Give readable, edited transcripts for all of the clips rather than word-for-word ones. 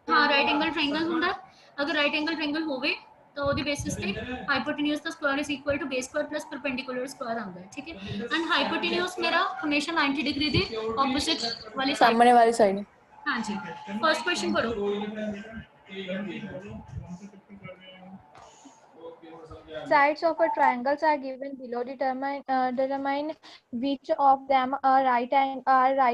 हाँ right angle triangle हुंदा अगर राइट एंगल ट्रायंगल होवे तो ਉਹਦੀ बेसिस ਤੇ हाइपोटेन्यूज ਦਾ square is equal to base square plus perpendicular square आंदा है ठीक है एंड हाइपोटेन्यूज मेरा हमेशा 90 डिग्री दे ऑपोजिट वाली साइड सामने वाली साइड हाँ जी फर्स्ट क्वेश्चन पढ़ो Sides of a triangles are given below. Determine which of them are right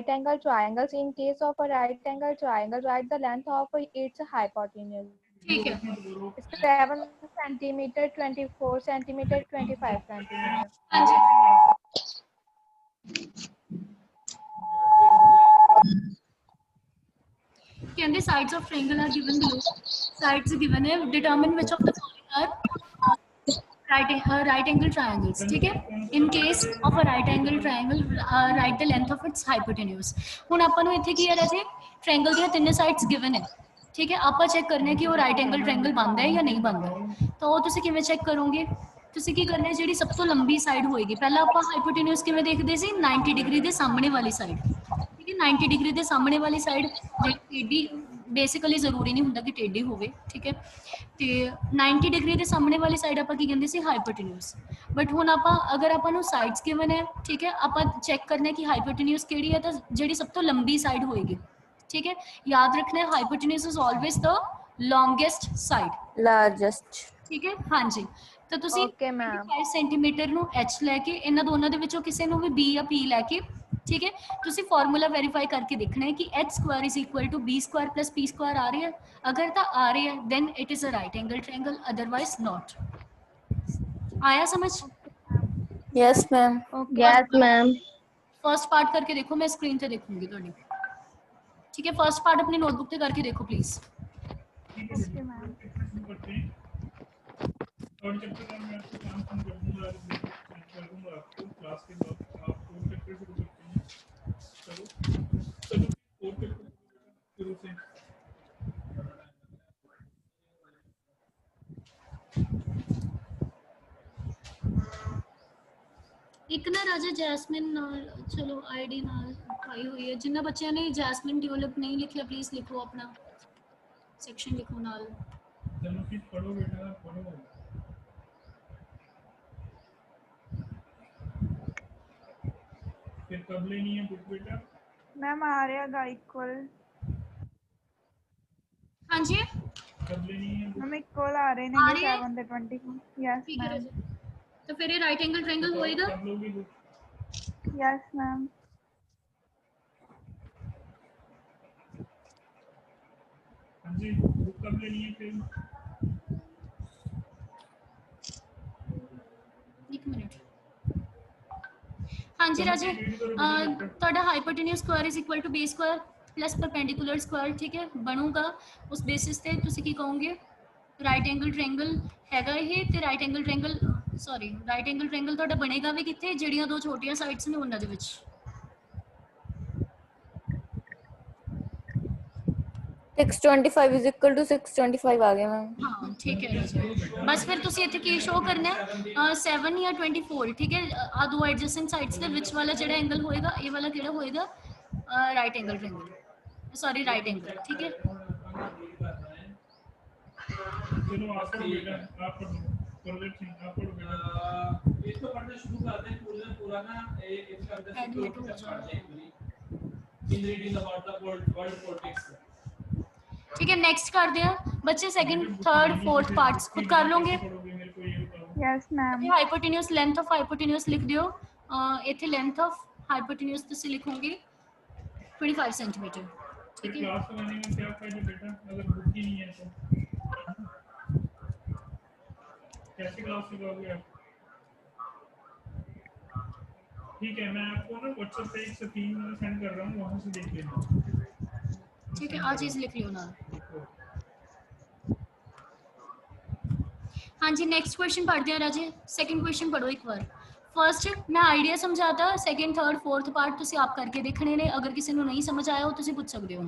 angle triangles. In case of a right angle triangle, write the length of its hypotenuse. ठीक है 7 centimeter, 24 centimeter, 25 centimeter. हाँ जी कहते sides of triangle are given below sides given है determine which of the following are right angle triangles ठीक है in case of a right angle triangle write the length of its hypotenuse ਹੁਣ ਆਪਾਂ ਨੂੰ ਇੱਥੇ ਕੀ ਹੈ ਰਾਜੇ triangle ਦੀਆਂ ਤਿੰਨੇ sides given ਹੈ ठीक है ਆਪਾਂ ਚੈੱਕ ਕਰਨਾ ਹੈ ਕਿ ਉਹ right angle triangle ਬਣਦਾ ਹੈ ਜਾਂ ਨਹੀਂ ਬਣਦਾ ਤਾਂ ਉਹ ਤੁਸੀਂ ਕਿਵੇਂ ਚੈੱਕ ਕਰੋਗੇ ਤੁਸੀਂ ਕੀ ਕਰਨਾ ਹੈ ਜਿਹੜੀ ਸਭ ਤੋਂ ਲੰਬੀ ਸਾਈਡ ਹੋਏਗੀ ਪਹਿਲਾਂ ਆਪਾਂ ਹਾਈਪੋਟੇਨਿਊਸ ਕਿਵੇਂ ਦੇਖਦੇ ਸੀ 90 ਡਿਗਰੀ ਦੇ ਸਾਹਮਣੇ ਵਾਲੀ ਸਾਈਡ ठीक है 90 डिग्री के सामने वाली साइड टेढ़ी बेसिकली जरूरी नहीं होंगे कि टेढ़ी होवे ठीक है तो 90 डिग्री के सामने वाली साइड आप की कहते हाइपोटेन्यूस बट हुण आप अगर आपको साइड्स गिवन है ठीक है आप चैक करना है कि हाइपोटेन्यूस केड़ी है तो जी सब तो लंबी साइड होएगी ठीक है याद रखना है hypotenuse is always the longest side largest ठीक है हाँ जी तो तुसी Okay, ma'am. 5 सेंटीमीटर नु h लेके इन्हां दोनों दे विचों किसी नु भी b या p लेके ठीक है तुसी फार्मूला वेरीफाई करके देखना है कि h square is equal to b square plus p square आ रही है अगर तो आ रही है then it is a right angle triangle otherwise not आया समझ yes ma'am Yes, ma'am. First part करके देखो मैं स्क्रीन पे देखूंगी थोड़ी ठीक है फर्स्ट पार्ट अपनी नोटबुक पे करके देखो प्लीज Okay, ma'am. और चैप्टर का मैं आपको काम कर दूंगा आपको क्लास के बाद आप फोन चैप्टर शुरू करते हैं चलो चलो फोन चैप्टर शुरू से एक ना राजा जैस्मिन नाल चलो आईडी नाल पाई हुई है जिन्ना बच्चों ने जैस्मिन डेवलप नहीं लिखा प्लीज लिखो अपना सेक्शन लिखो नाल चलो फिर पढ़ो बेटा पढ़ो फिर कब लेनी है बुक बेटा मैम आ रहेगा इक्वल हाँ जी कब लेनी है बुक मैम इक्वल आ रहे आ हैं रही है? 7 से 20 यस ठीक है मैम राजा तो फिर ये राइट एंगल ट्रायंगल होएगा कब लोगी बुक यस मैम हाँ जी बुक कब लेनी है फिर एक मिनट हाँ जी राजे ਤੁਹਾਡਾ hypotenuse square is equal to b square plus perpendicular square ठीक है बनूगा उस बेसिस ते तुसी की कहोगे राइट एंगल ट्रायंगल हैगा ये ते right angle triangle sorry right angle triangle ਤੁਹਾਡਾ ਬਣੇਗਾ ਵੀ ਕਿੱਥੇ ਜਿਹੜੀਆਂ ਦੋ ਛੋਟੀਆਂ ਸਾਈਡਸ ਨੇ ਉਹਨਾਂ ਦੇ ਵਿੱਚ 625 is equal to 625 आ गया मैम हाँ ठीक है राजा बस फिर तुसी ਇੱਥੇ ਕੀ ਸ਼ੋ ਕਰਨਾ है 7 या 24 ठीक है आ दो एडजेसेंट साइड्स ਦੇ ਵਿੱਚ ਵਾਲਾ ਜਿਹੜਾ ਐਂਗਲ ਹੋਏਗਾ ਇਹ ਵਾਲਾ ਕਿਹੜਾ ਹੋਏਗਾ right angle triangle sorry right angle ठीक है चलो आप पढ़ो बेटा आप पढ़ो प्रोजेक्ट सिंह आप पढ़ो बेटा इसको पढ़ना शुरू कर दें पूरा ना इसका पढ़ते हैं इन reading about the world politics ठीक है नेक्स्ट कर दिया बच्चे सेकंड थर्ड फोर्थ पार्ट्स खुद कर लोगे पढ़ोगे मेरे को ये बताओ yes ma'am hypotenuse length of hypotenuse लिख दियो इथे लेंथ ऑफ हाइपोटेन्यूस तुसी लिखोगे 25 सेंटीमीटर फिर ठीक है क्लास लगाने का क्या फायदा बेटा अगर बुक ही नहीं है तो कैसे क्लास लगाओगे आप ठीक है मैं आपको ना व्हाट्सएप पे एक स्क्रीन सेंड कर रहा हूँ वहां से देख लेना ठीक है आ चीज लिख लियो ना हाँ जी नेक्स्ट क्वेश्चन पढ़ दिया राजे सेकंड क्वेश्चन पढ़ो एक बार फर्स्ट मैं आइडिया समझाता सेकंड थर्ड फोर्थ पार्ट तुसी आप करके देखने ने अगर किसी को नहीं समझ आया हो तुसी पूछ सकते हो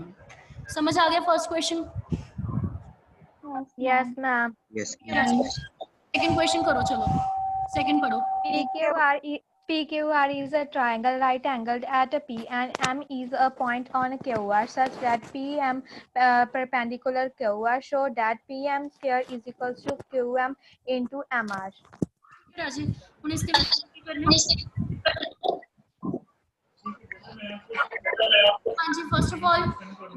समझ आ गया first question yes ma'am second question करो चलो सेकंड पढ़ो PQR is a triangle right angled at a P and M is a point on QR such that PM perpendicular QR. Show that PM square is equals to QM into MR. राजे ਹੁਣ इसके बाद ਕੀ करना है हाँ जी first of all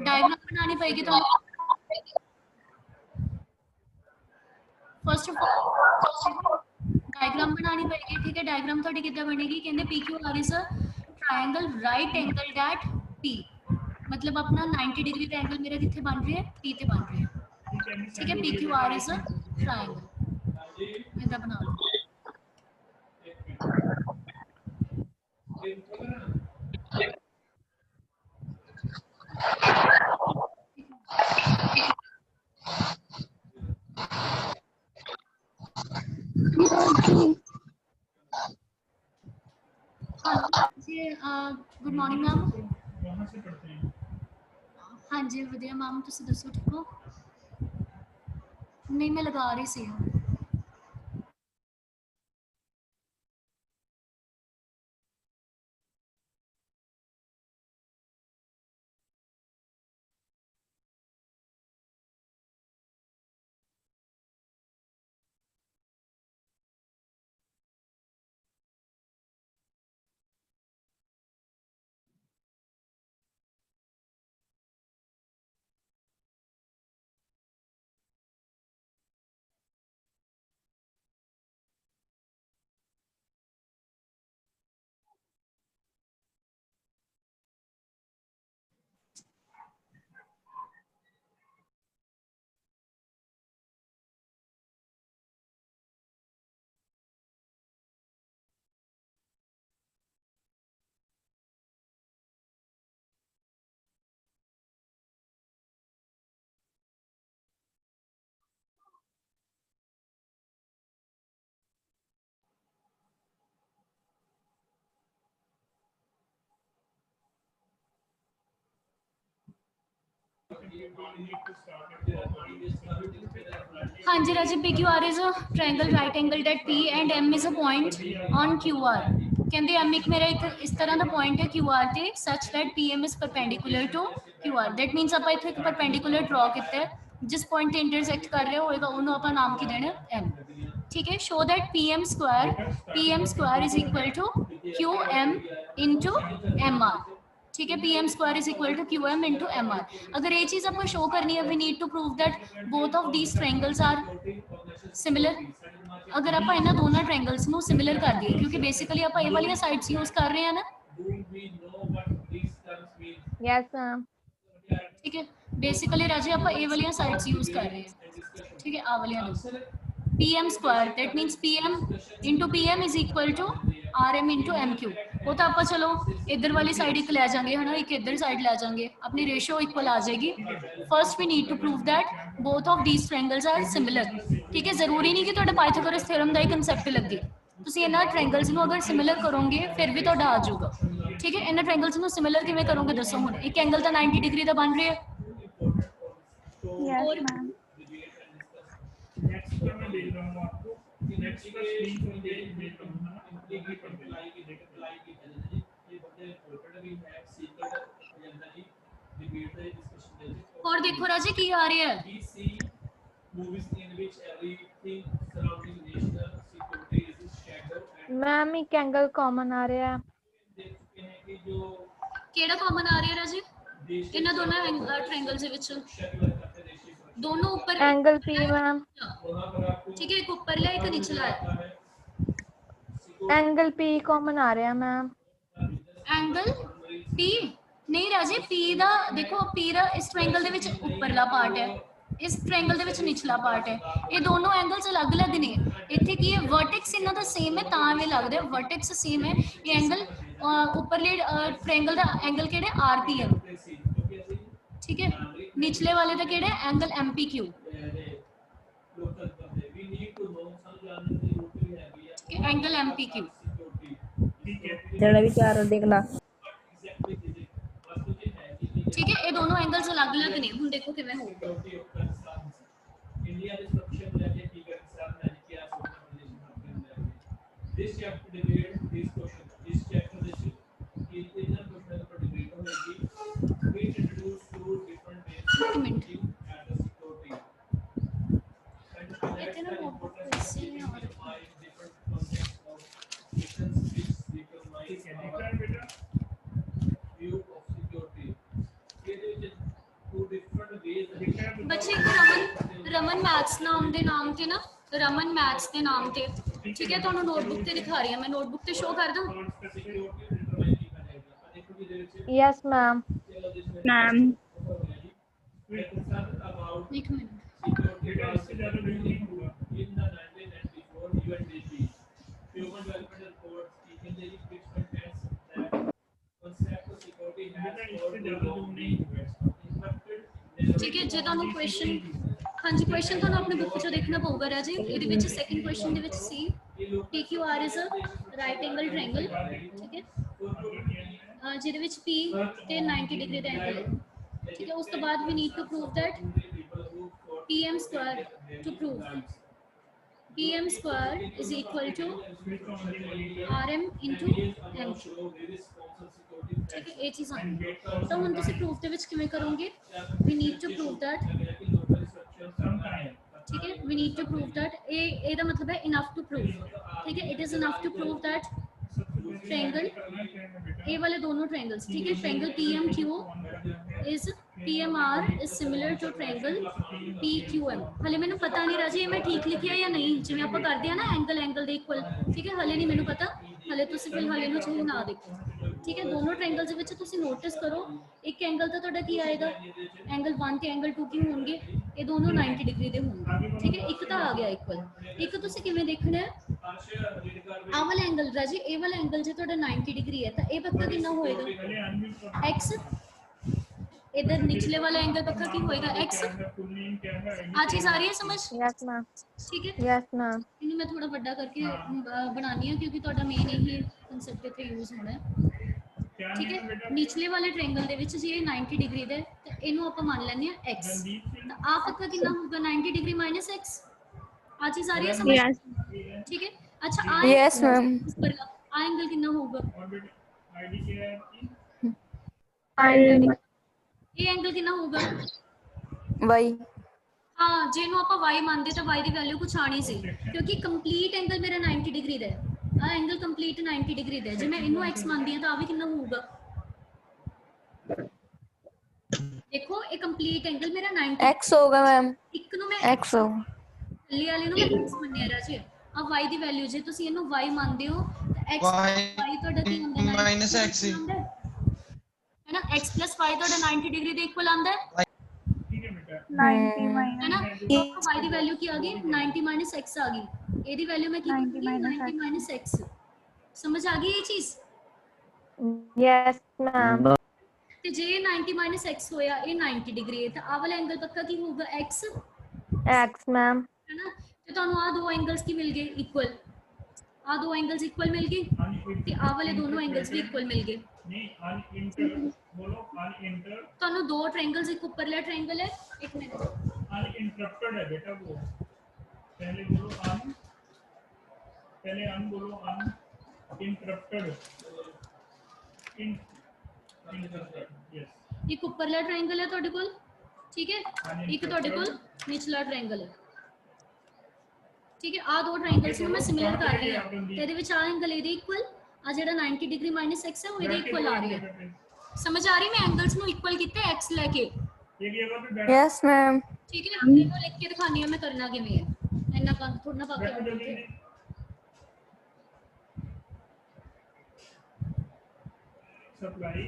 diagram बनानी पड़ेगी तो फर्स्ट ऑफ ऑल डायग्राम बनानी पड़ेगी ठीक है डायग्राम थोड़ी कितना बनेगी कहते PQR is a triangle right angle at P मतलब अपना 90 डिग्री का एंगल मेरा कितने बन रही है P ते बन रही है ठीक है PQR इज अ ट्रायंगल इधर बना लो जी गुड मॉर्निंग मैम वहाँ से पढ़ते हैं हाँ जी वधिया मैम तुसी दसो ठीक हो नहीं मैं लगा रही सी हाँ जी राजी PQR is a triangle right angled at P and M is a point on QR कहते M एक मेरा एक इस तरह का point है QR ते such that PM is perpendicular to QR that means ਆਪਾਂ ਇੱਥੇ ਇੱਕ perpendicular draw ਕੀਤਾ ਹੈ जिस point ਤੇ intersect कर रहे होएगा ਉਹਨੂੰ ਆਪਾਂ ਨਾਮ ਕੀ ਦੇਣਾ M ठीक है show that PM square is equal to QM into MR ठीक है PM square is equal to QM into MR अगर ये चीज आपको शो करनी है we need to prove that both of these triangles are similar अगर आप इन्हां दोनों triangles ਨੂੰ similar कर दिए क्योंकि बेसिकली आप ये वाली साइड्स यूज कर रहे हैं ना Yes, ma'am. ठीक है बेसिकली राजे आप ये वाली साइड्स यूज कर रहे हैं ठीक है आ वाली दो PM square that means PM into PM is equal to RM into MQ वो तो आप चलो इधर वाली साइड एक ले जाएंगे है ना एक इधर साइड ले जाएंगे अपनी रेशियो इक्वल आ जाएगी first we need to prove that both of these triangles are similar ठीक है जरूरी नहीं कि ਤੁਹਾਡਾ ਪਾਇਥਾਗੋਰਸ ਥਿयोरम ਦਾ ਹੀ ਕਨਸੈਪਟ ਲੱਗੇ ਤੁਸੀਂ ਇਹਨਾਂ ਟ੍ਰਾਇੰਗਲਸ ਨੂੰ ਅਗਰ ਸਿਮਿਲਰ ਕਰੋਗੇ ਫਿਰ ਵੀ ਤੁਹਾਡਾ ਆ ਜਾਊਗਾ ਠੀਕ ਹੈ ਇਹਨਾਂ ਟ੍ਰਾਇੰਗਲਸ ਨੂੰ ਸਿਮਿਲਰ ਕਿਵੇਂ ਕਰੋਗੇ ਦੱਸੋ ਹੁਣ ਇੱਕ ਐਂਗਲ ਤਾਂ 90 ਡਿਗਰੀ ਦਾ ਬਣ ਰਿਹਾ ਹੈ Yes, ma'am. नेक्स्ट मैं देख रहा हूँ आपको नेक्स्ट का स्क्रीन पर देख रहा हूँ इंटीग्रेट अप्लाई की जी ये बड़े इंपॉर्टेंट भी है सीक्रेट एजेंडा जी डिबेट द डिस्कशन दे और देखो राजे की आ रहा है we see movies in which everything surrounding nature security is shadow and Ma'am, एक एंगल कॉमन आ रहा है देख चुके हैं कि जो ਕਿਹੜਾ ਕਾਮਨ ਆ ਰਿਹਾ ਰਾਜੇ देश ਇਹਨਾਂ ਦੋਨਾਂ ਟ੍ਰਾਇੰਗਲਸ ਦੇ ਵਿੱਚ शक्ल करते देश की सुरक्षा दोनों ऊपर एंगल P, मैम. वहां पर आपको ठीक है एक ऊपर है एक निचला है एंगल P कॉमन आ रहा है, मैम. एंगल P नहीं राजे P ਦਾ देखो P ਦਾ ਇਸ ਟ੍ਰਾਇੰਗਲ ਦੇ ਵਿੱਚ ਉੱਪਰਲਾ ਪਾਰਟ ਹੈ ਇਸ ਟ੍ਰਾਇੰਗਲ ਦੇ ਵਿੱਚ ਨਿਚਲਾ ਪਾਰਟ ਹੈ ਇਹ ਦੋਨੋਂ ਐਂਗਲਸ ਅਲੱਗ-ਅਲੱਗ ਨੇ ਇੱਥੇ ਕੀ ਹੈ ਵਰਟੈਕਸ ਇਹਨਾਂ ਦਾ ਸੇਮ ਹੈ ਤਾਂ ਇਹ ਲੱਗਦਾ ਵਰਟੈਕਸ ਸੇਮ ਹੈ ਇਹ ਐਂਗਲ ਉੱਪਰਲੇ ਟ੍ਰਾਇੰਗਲ ਦਾ ਐਂਗਲ ਕਿਹੜਾ RPM ठीक है निचले वाले का केड़ा एंगल MPQ एंगल MPQ ਜਿਹੜਾ ਵਿਚਾਰ ਦੇਖਣਾ ठीक है ये दोनों एंगल्स अलग-अलग ने हुन देखो किवें होगा इंडिया ਦੇ ਸਟਰਕਚਰ ਲੈ ਕੇ ਕੀ ਕਰ ਸਕਦਾ ਹੈ ਕਿ ਆ ਸੋਚਣਾ ਰਿਲੇਸ਼ਨ ਆਪਣੇ ਅੰਦਰ this you have to debate these questions ਬੱਚੇ ਇੱਕ ਰਮਨ ਮੈਥਸ ਨਾਮ ਦੇ ਨਾਮ ਤੇ ਨਾ ਰਮਨ ਮੈਥਸ ਦੇ ਨਾਮ ਤੇ ਠੀਕ ਹੈ ਤੁਹਾਨੂੰ ਨੋਟਬੁੱਕ ਤੇ ਦਿਖਾ ਰਹੀ ਹਾਂ ਮੈਂ ਨੋਟਬੁੱਕ ਤੇ ਸ਼ੋ ਕਰ ਦਾਂ Yes, ma'am. मैम ਇੱਕ ਮਿੰਟ इससे ज्यादा नहीं होगा in the 1994 UNDP Human Development Report in the which contains that concept of security has for the long ਠੀਕ ਹੈ ਜੇ ਤੁਹਾਨੂੰ ਕੁਐਸਚਨ ਹਾਂਜੀ ਕੁਐਸਚਨ ਤੁਹਾਨੂੰ ਆਪਣੇ ਬੁੱਕ ਚੋਂ ਦੇਖਣਾ ਪਊਗਾ ਰਾਜੇ ਇਹਦੇ ਵਿੱਚ ਸੈਕੰਡ ਕੁਐਸਚਨ ਦੇ ਵਿੱਚ ਸੀ PQR is a right angle triangle ਠੀਕ ਹੈ ਜਿਹਦੇ ਵਿੱਚ P ਤੇ 90 ਡਿਗਰੀ ਦਾ ਐਂਗਲ ਹੈ ਠੀਕ ਹੈ ਉਸ ਤੋਂ ਬਾਅਦ we need to prove that PM square to prove PM square is equal to RM into M ठीक है ਇਹ ਚੀਜ਼ ਆਉਂਦੀ ਹੈ ਤਾਂ ਹੁਣ ਤੁਸੀਂ ਪ੍ਰੂਫ ਦੇ ਵਿੱਚ ਕਿਵੇਂ ਕਰੋਗੇ we need to prove that ठीक है we need to prove that ਇਹਦਾ ਮਤਲਬ ਹੈ enough to prove ठीक है it is enough to prove that triangle ये वाले दोनों triangles ठीक है triangle PMQ is PMR is similar to triangle PQM हले मैंने पता नहीं राजी मैं ठीक लिखिया या नहीं जिवें ਆਪਾਂ ਕਰਦੇ ਆ ਨਾ एंगल ਦੇ इक्वल ठीक है हले नहीं मैंने पता हले ਤੁਸੀਂ ਫਿਲਹਾਲ ਇਹਨੂੰ ਚਾਹੇ ਨਾ ਦੇਖੋ ठीक है दोनों ट्रायंगल्स ਦੇ ਵਿੱਚ ਤੁਸੀਂ ਨੋਟਿਸ ਕਰੋ ਇੱਕ ਐਂਗਲ ਤਾਂ ਤੁਹਾਡਾ ਕੀ ਆਏਗਾ ਐਂਗਲ 1 ਤੇ ਐਂਗਲ 2 ਕੀ ਹੋਣਗੇ ਇਹ ਦੋਨੋਂ 90 ਡਿਗਰੀ ਦੇ ਹੋਣਗੇ ਠੀਕ ਹੈ ਇੱਕ ਤਾਂ ਆ ਗਿਆ ਇਕੁਅਲ ਇੱਕ ਤੁਸੀਂ ਕਿਵੇਂ ਦੇਖਣਾ ਹੈ ਆਹ ਵਾਲਾ ਐਂਗਲ ਰਾਜੀ ਇਹ ਵਾਲਾ ਐਂਗਲ ਜੇ ਤੁਹਾਡਾ 90 ਡਿਗਰੀ ਹੈ ਤਾਂ ਇਹ ਪੱਕਾ ਕਿੰਨਾ ਹੋਏਗਾ x इधर निचले वाला एंगल पक्का की होएगा x आज चीज आ रही है समझ Yes, ma'am. ठीक है Yes, ma'am. इन्हें मैं थोड़ा बड़ा करके बनानी है क्योंकि ਤੁਹਾਡਾ ਮੇਨ ਇਹੀ ਕਨਸੈਪਟ ਇੱਥੇ ਯੂਜ਼ ਹੋਣਾ ਹੈ ठीक है निचले वाले ट्रायंगल ਦੇ ਵਿੱਚ ਜੇ ਇਹ 90 ਡਿਗਰੀ ਦਾ ਹੈ ਤਾਂ ਇਹਨੂੰ ਆਪਾਂ ਮੰਨ ਲੈਂਦੇ ਆ x ਤਾਂ ਆ ਪੱਕਾ ਕਿੰਨਾ ਹੋਊਗਾ 90 ਡਿਗਰੀ - x ਆ ਚੀਜ਼ ਆ ਰਹੀ ਹੈ ਸਮਝ Yes. ठीक है अच्छा आ Yes, ma'am. आ एंगल कितना होगा ये एंगल कितना होगा Y हाँ ਜਿਹਨੂੰ ਆਪਾਂ y ਮੰਨਦੇ ਤਾਂ y ਦੀ ਵੈਲਿਊ ਕੁਛ ਆਣੀ ਸੀ ਕਿਉਂਕਿ ਕੰਪਲੀਟ ਐਂਗਲ ਮੇਰਾ 90 ਡਿਗਰੀ ਦਾ ਹੈ ਆ ਐਂਗਲ ਕੰਪਲੀਟ 90 ਡਿਗਰੀ ਦਾ ਹੈ ਜੇ ਮੈਂ ਇਹਨੂੰ x ਮੰਨਦੀ ਹਾਂ ਤਾਂ ਆ ਵੀ ਕਿੰਨਾ ਹੋਊਗਾ ਦੇਖੋ ਇਹ ਕੰਪਲੀਟ ਐਂਗਲ ਮੇਰਾ 90 X होगा मैम ਇੱਕ ਨੂੰ ਮੈਂ X होगा ਥੱਲੇ ਵਾਲੇ ਨੂੰ ਮੈਂ x ਮੰਨਿਆ ਰਾਜੇ ਆ y ਦੀ ਵੈਲਿਊ ਜੇ ਤੁਸੀਂ ਇਹਨੂੰ y ਮੰਨਦੇ ਹੋ ਤਾਂ x y ਤੁਹਾਡਾ ਕੀ ਹੁੰਦਾ ਹੈ -x ਹੈ ਨਾ x y ਤੁਹਾਡਾ 90 ਡਿਗਰੀ ਦੇ ਇਕੁਅਲ ਆਂਦਾ ਹੈ 90 है ना तो y ਦੀ ਵੈਲਿਊ ਕੀ ਆ ਗਈ 90 - x ਆ ਗਈ ਇਹਦੀ ਵੈਲਿਊ ਮੈਂ ਕੀ 90 - x ਸਮਝ ਆ ਗਈ ਇਹ ਚੀਜ਼ Yes, ma'am. ਤੇ ਜੇ 90 - x ਹੋਇਆ ਇਹ 90 ਡਿਗਰੀ ਹੈ ਤਾਂ ਆ ਵਾਲਾ ਐਂਗਲ ਪੱਕਾ ਕੀ ਹੋਊਗਾ x X, ma'am. है ना ਤੇ ਤੁਹਾਨੂੰ ਆ ਦੋ ਐਂਗਲਸ ਕੀ ਮਿਲ ਗਏ ਇਕੁਅਲ ਆ ਦੋ ਐਂਗਲਸ ਇਕੁਅਲ ਮਿਲ ਗਏ ਤੇ ਆ ਵਾਲੇ ਦੋਨੋਂ ਐਂਗਲਸ ਵੀ ਇਕੁਅਲ ਮਿਲ ਗਏ नहीं अनइंटर बोलो अनइंटर ਤੁਹਾਨੂੰ ਦੋ ट्रायंगल्स एक ऊपरला ट्रायंगल है एक मिनट अनइंटरप्टेड है बेटा वो पहले बोलो बोलो अनइंटरप्टेड यस एक ऊपरला ट्रायंगल है ਤੁਹਾਡੇ ਕੋਲ ठीक है एक ਤੁਹਾਡੇ ਕੋਲ ਨਿਚਲਾ ट्रायंगल है ठीक है आ दो ट्रायंगल्स ਨੂੰ ਮੈਂ ਸਿਮਿਲਰ ਕਰ ਰਹੀ ਹਾਂ ਇਹਦੇ ਵਿੱਚ ਆ ਐਂਗਲ ਇਹਦੇ ਇਕੁਅਲ ਆ ਜਿਹੜਾ 90 ਡਿਗਰੀ - x ਹੈ ਉਹ ਇਹਦੇ ਇਕੁਅਲ ਆ ਰਹੀ ਹੈ समझ आ रही मैं एंगल्स ਨੂੰ ਇਕੁਅਲ ਕੀਤਾ x ਲੈ ਕੇ Yes मैम ठीक है ਇਹਨੂੰ ਲਿਖ ਕੇ ਦਿਖਾਣੀ ਹੈ ਮੈਂ ਕਰਨਾ ਕਿਵੇਂ ਹੈ ਇੰਨਾ ਕੰਨ ਥੋੜਾ ਨਾ ਪਾ ਕੇ सप्लाई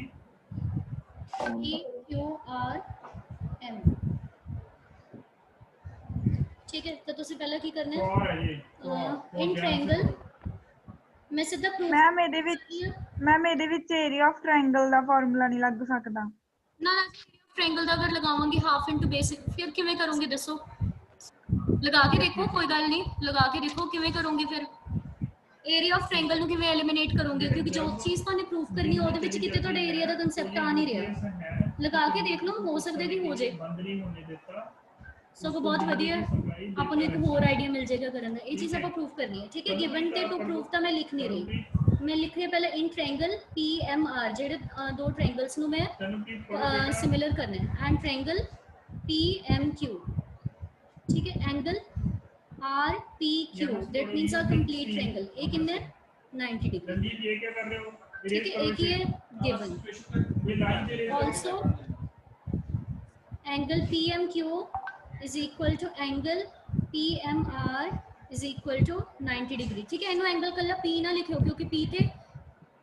PQR M ठीक है तो ਤੁਸੀਂ ਪਹਿਲਾਂ ਕੀ ਕਰਨਾ और है ये ਹੈ ਇਨ ਟ੍ਰਾਇੰਗਲ ਮੈਂ ਸਿੱਧਾ ਪ੍ਰੂਫ ਮੈਮ ਇਹਦੇ ਵਿੱਚ area of triangle the formula ਨਹੀਂ ਲੱਗ ਸਕਦਾ ਨਾ ट्रायंगल ਦਾ ਅਗਰ ਲਗਾਵਾਂਗੇ ਹਾਫ ਇਨਟੂ ਬੇਸਿਕ ਫਿਰ ਕਿਵੇਂ ਕਰੋਗੇ ਦੱਸੋ ਲਗਾ ਕੇ ਦੇਖੋ ਕੋਈ ਗੱਲ ਨਹੀਂ ਲਗਾ ਕੇ ਦੇਖੋ ਕਿਵੇਂ ਕਰੋਗੇ ਫਿਰ ਏਰੀਆ ਆਫ ट्रायंगल ਨੂੰ ਕਿਵੇਂ ਐਲੀਮੀਨੇਟ ਕਰੋਗੇ ਕਿਉਂਕਿ ਜੋ ਚੀਜ਼ ਤੁਹਾਨੂੰ ਪ੍ਰੂਫ ਕਰਨੀ ਹੈ ਉਹਦੇ ਵਿੱਚ ਕਿਤੇ ਤੁਹਾਡਾ ਏਰੀਆ ਦਾ ਕਨਸੈਪਟ ਆ ਨਹੀਂ ਰਿਹਾ ਲਗਾ ਕੇ ਦੇਖ ਲਓ ਹੋ ਸਕਦਾ ਕਿ ਹੋ ਜੇ बंद नहीं होने देता ਸੋ ਬਹੁਤ ਵਧੀਆ ਆਪਾਂ ਨੂੰ ਇੱਕ ਹੋਰ ਆਈਡੀਆ ਮਿਲ ਜਾਏਗਾ ਕਰਨ ਦਾ ਇਹ ਚੀਜ਼ ਆਪਾਂ ਪ੍ਰੂਫ ਕਰਨੀ ਹੈ ਠੀਕ ਹੈ ਗਿਵਨ ਤੇ ਟੂ ਪ੍ਰੂਫ ਤਾਂ ਮੈਂ ਲਿਖ ਨਹੀਂ ਰਹੀ ਮੈਂ ਲਿਖ ਰਹੀ ਪਹਿਲਾਂ ਇਨ ਟ੍ਰਾਇੰਗਲ PMR ਜਿਹੜੇ ਦੋ ਟ੍ਰਾਇੰਗਲਸ ਨੂੰ ਮੈਂ ਸਿਮਿਲਰ ਕਰਨਾ ਹੈ ਐਂਡ ਟ੍ਰਾਇੰਗਲ PMQ ਠੀਕ ਹੈ angle RPQ that means a complete triangle ਇਹ ਕਿੰਨਾ 90 डिग्री रंजीत ये क्या कर रहे हो ठीक है एक ये given ये लाइन दे रहे हो also angle PMQ is equal to angle PMR is equal to 90 डिग्री। ठीक है, इनू एंगल कल्ला P ना लिखियो क्योंकि P ते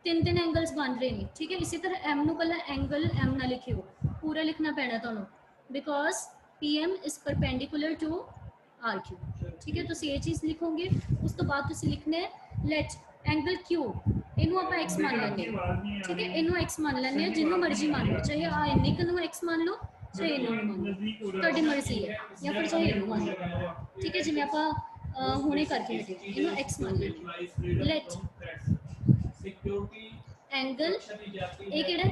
तीन तीन एंगल्स बन रहे हैं। ठीक है, इसी तरह M नू कल्ला एंगल M ना लिखियो, पूरा लिखना पैना तुहानू because PM is perpendicular to RQ। ठीक है, तुसी ये चीज़ लिखोगे। उस तो बाद तुसी लिखने लेट एंगल Q इनू आप x मान लेंगे। ठीक है, इनू x मान लेंगे, जिन्नू मर्जी मान लो, चाहे आ इन्ने कनू x मान लो चाहे इनू मान लो, ਤੁਹਾਡੀ मर्जी है, या फिर चाहे इनू मान लो। ठीक है, जिवें ਆਪਾਂ ਹੁਣੇ ਕਰਕੇ ਹਟੇ इनू x मान लेंगे। लेट एंगल ये केड़ा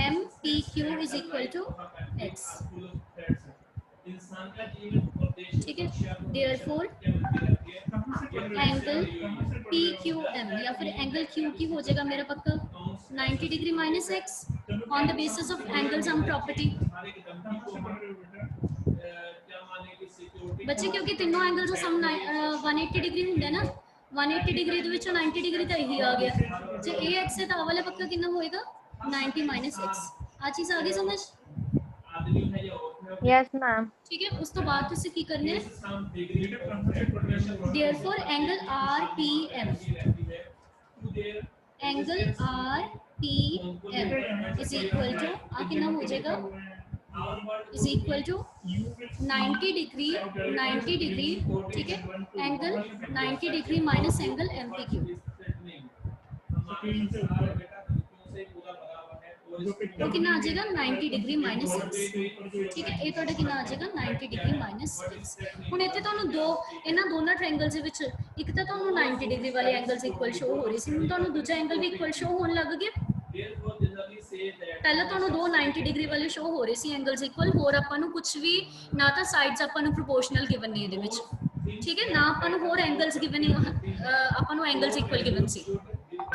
MPQ is equal to x। ठीक है, देयरफॉर एंगल PQM या फिर एंगल Q की हो जाएगा मेरा पक्का 90 degree minus x on the basis of angle sum property. बच्चे क्योंकि तीनों एंगल जो सम 180 डिग्री होंगे ना, 180 डिग्री ਦੇ ਵਿੱਚੋਂ 90 डिग्री ਤਾਂ ਇਹੀ ਆ ਗਿਆ। ਜੇ ਇਹ x ਹੈ ਤਾਂ ਆ ਵਾਲਾ ਪੱਕਾ ਕਿੰਨਾ ਹੋਏਗਾ 90 माइनस x। ਆ ਚੀਜ਼ ਆ ਗਈ ਸਮਝ? Yes, ma'am. ठीक है, उस तो बाद तुसी की करने therefore angle RPM is equal to आ कितना हो जाएगा इज इक्वल टू 90 डिग्री। ठीक है, angle 90 degree minus angle MPQ। तो कितना आ जाएगा 90 डिग्री माइनस x। ठीक है, ये ਤੁਹਾਡਾ ਕਿੰਨਾ ਆ ਜਾਏਗਾ 90 डिग्री माइनस x। ਹੁਣ ਇੱਥੇ ਤੁਹਾਨੂੰ ਦੋ ਇਹਨਾਂ ਦੋਨਾਂ ਟ੍ਰਾਇੰਗਲਸ ਦੇ ਵਿੱਚ ਇੱਕ ਤਾਂ ਤੁਹਾਨੂੰ 90 डिग्री ਵਾਲੇ ਐਂਗਲਸ ਇਕੁਅਲ ਸ਼ੋ ਹੋ ਰਹੇ ਸੀ, ਹੁਣ ਤੁਹਾਨੂੰ ਦੂਜਾ ਐਂਗਲ ਵੀ ਇਕੁਅਲ ਸ਼ੋ ਹੋਣ ਲੱਗ ਗਿਆ। ਪਹਿਲਾਂ ਤੁਹਾਨੂੰ ਦੋ 90 डिग्री ਵਾਲੇ ਸ਼ੋ ਹੋ ਰਹੇ ਸੀ ਐਂਗਲਸ ਇਕੁਅਲ, ਹੋਰ ਆਪਾਂ ਨੂੰ ਕੁਝ ਵੀ ਨਾ ਤਾਂ ਸਾਈਡਸ ਆਪਾਂ ਨੂੰ ਪ੍ਰੋਪੋਰਸ਼ਨਲ ਗਿਵਨ ਨੇ ਇਹਦੇ ਵਿੱਚ। ਠੀਕ ਹੈ, ਨਾ ਆਪਾਂ ਨੂੰ ਹੋਰ ਐਂਗਲਸ ਗਿਵਨ ਆਪਾਂ ਨੂੰ ਐਂਗਲਸ ਇਕੁਅਲ ਗਿਵਨ ਸੀ।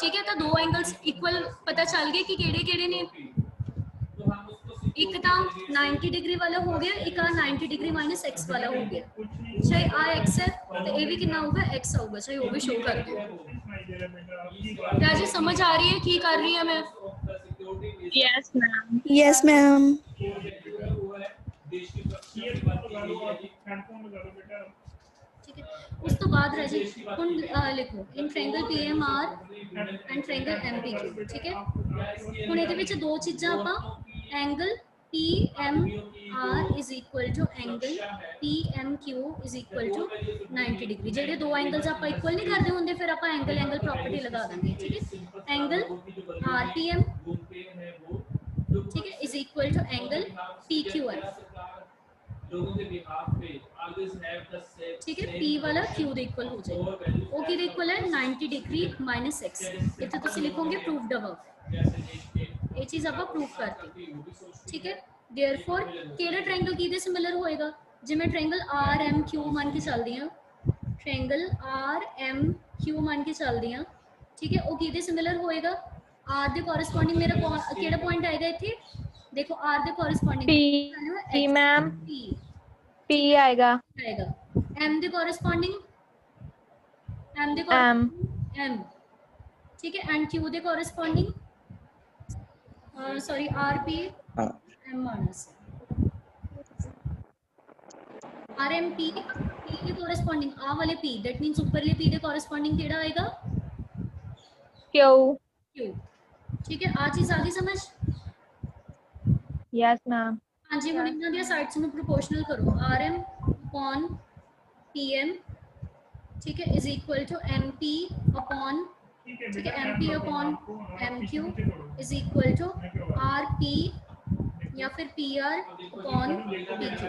ठीक है, तो दो एंगल्स इक्वल पता चल गए कि केड़े केड़े ने। एक तो 90 डिग्री वाला हो गया, एक 90 डिग्री माइनस x वाला हो गया। चाहे आ x है तो ये भी कितना होगा x आऊगा, चाहे वो भी शो कर दो। राजे समझ आ रही है की कर रही है मैं? Yes, ma'am. Yes, ma'am. ठीक है, उस तो बाद राजे हुन लिखो in triangle PMR and triangle MPQ। ठीक है, हुन ਇਹਦੇ ਵਿੱਚ ਦੋ ਚੀਜ਼ਾਂ ਆਪਾਂ angle PMR is equal to angle PMQ is equal to 90 डिग्री। ਜਿਹੜੇ ਦੋ ਐਂਗਲਸ ਆਪਾਂ ਇਕੁਅਲ ਨਹੀਂ ਕਰਦੇ ਹੁੰਦੇ ਫਿਰ ਆਪਾਂ एंगल प्रॉपर्टी लगा देंगे। ठीक है, एंगल RPM ठीक है is equal to angle PQM। ठीक है, P वाला Q ਦੇ ਇਕੁਅਲ ਹੋ ਜਾਏਗਾ। ਉਹ ਕਿਹਦੇ ਇਕੁਅਲ ਹੈ 90 डिग्री माइनस x। ਇੱਥੇ ਤੁਸੀਂ ਲਿਖੋਗੇ ਪ੍ਰੂਫਡ ਅਬਵ। ਇਹ ਚੀਜ਼ ਆਪਾਂ ਪ੍ਰੂਫ ਕਰਤੀ। ਠੀਕ ਹੈ, देयरफॉर ਕਿਹੜਾ ਟ੍ਰਾਇੰਗਲ ਕਿਹਦੇ ਸਿਮਿਲਰ ਹੋਏਗਾ? ਜਿਵੇਂ ਟ੍ਰਾਇੰਗਲ RMQ ਮੰਨ ਕੇ ਚੱਲਦੇ ਹਾਂ, ਟ੍ਰਾਇੰਗਲ RMQ ਮੰਨ ਕੇ ਚੱਲਦੇ ਹਾਂ। ਠੀਕ ਹੈ, ਉਹ ਕਿਹਦੇ ਸਿਮਿਲਰ ਹੋਏਗਾ? R ਦੇ ਕੋਰਸਪੋਂਡਿੰਗ ਮੇਰਾ ਕਿਹੜਾ ਪੁਆਇੰਟ ਆਏਗਾ ਇੱਥੇ? देखो R ਦੇ ਕੋਰਸਪੋਂਡਿੰग P मैम P आएगा M ਦੇ ਕੋਰਸਪੋਂਡਿੰग M। ठीक है, एंड Q ਦੇ corresponding sorry RP M minus RMP P ਦੇ ਕੋਰਸਪੋਂਡਿੰग आ वाले P दैट मींस ऊपरले P ਦੇ ਕੋਰਸਪੋंडिंग ਕਿਹੜਾ आएगा Q। ठीक है, आ चीज आ गई समझ? Yes ma'am. हाँ जी, हम इन्हों दी साइड्स ਨੂੰ प्रोपोर्शनल करो RM upon PM। ठीक है, is equal to MP upon ठीक है MP upon MQ is equal to RP या फिर PR upon PQ।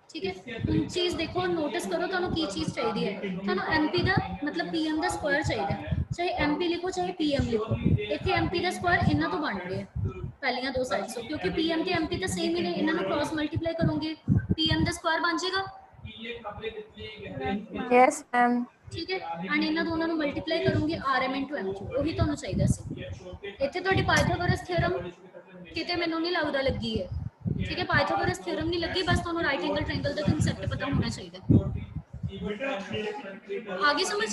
ठीक है, ਹੁਣ ਚੀਜ਼ ਦੇਖੋ ਨੋਟਿਸ ਕਰੋ ਤੁਹਾਨੂੰ ਕੀ ਚੀਜ਼ ਚਾਹੀਦੀ ਹੈ। ਤੁਹਾਨੂੰ MP ਦਾ ਮਤਲਬ PM ਦਾ ਸਕੁਆਇਰ ਚਾਹੀਦਾ ਹੈ, ਚਾਹੇ MP ਲਿਖੋ ਚਾਹੇ PM ਲਿਖੋ। ਇੱਥੇ MP ਦਾ ਸਕੁਆਇਰ ਇਹਨਾਂ ਤੋਂ ਬਣ ਰਿਹਾ ਪਹਿਲੀਆਂ ਦੋ ਸਾਈਡਸ ਤੋਂ, ਕਿਉਂਕਿ PM ਤੇ MP ਤਾਂ ਸੇਮ ਹੀ ਨੇ। ਇਹਨਾਂ ਨੂੰ ਕ੍ਰਾਸ ਮਲਟੀਪਲਾਈ ਕਰੋਗੇ PM ਦਾ ਸਕੁਆਇਰ ਬਣ ਜਾਏਗਾ। Yes, ma'am. ठीक है, एंड ਇਹਨਾਂ ਦੋਨਾਂ ਨੂੰ ਮਲਟੀਪਲਾਈ ਕਰੋਗੇ RM into MQ। ਉਹੀ ਤੁਹਾਨੂੰ ਚਾਹੀਦਾ ਸੀ। ਇੱਥੇ ਤੁਹਾਡੀ ਪਾਇਥਾਗੋਰਸ ਥਿਓਰਮ ਕਿਤੇ ਮੈਨੂੰ ਨਹੀਂ ਲੱਗਦਾ ਲੱਗੀ ਹੈ। ठीक है, पाइथागोरस थ्योरम नहीं लगी, बस ਤੁਹਾਨੂੰ राइट एंगल ट्रायंगल ਦਾ ਕਨਸੈਪਟ ਪਤਾ ਹੋਣਾ ਚਾਹੀਦਾ। आगे समझ?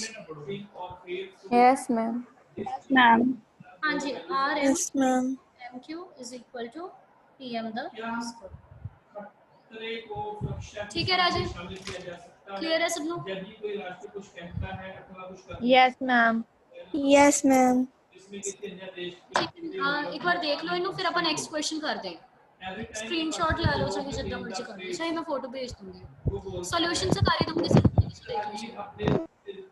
Yes, ma'am. Yes, ma'am. हाँ जी, RM Yes, ma'am. MQ is equal to PM ਦਾ खतरे को सुरक्षा की ठीक है राजे? शामिल किया जा सकता है क्लियर है सबनों? यदि कोई राष्ट्र कुछ कहता है अथवा कुछ करता है Yes, ma'am. Yes, ma'am. इसमें कितने अन्य देश ठीक है, एक बार देख लो इन्हों, फिर अपन नेक्स्ट क्वेश्चन करते हैं। स्क्रीनशॉट ला लो, चाहे जितना मर्जी कर लो, चाहे मैं फोटो भेज दूंगी, सॉल्यूशन से कार्य दूंगी, सिर्फ देख लो। अपने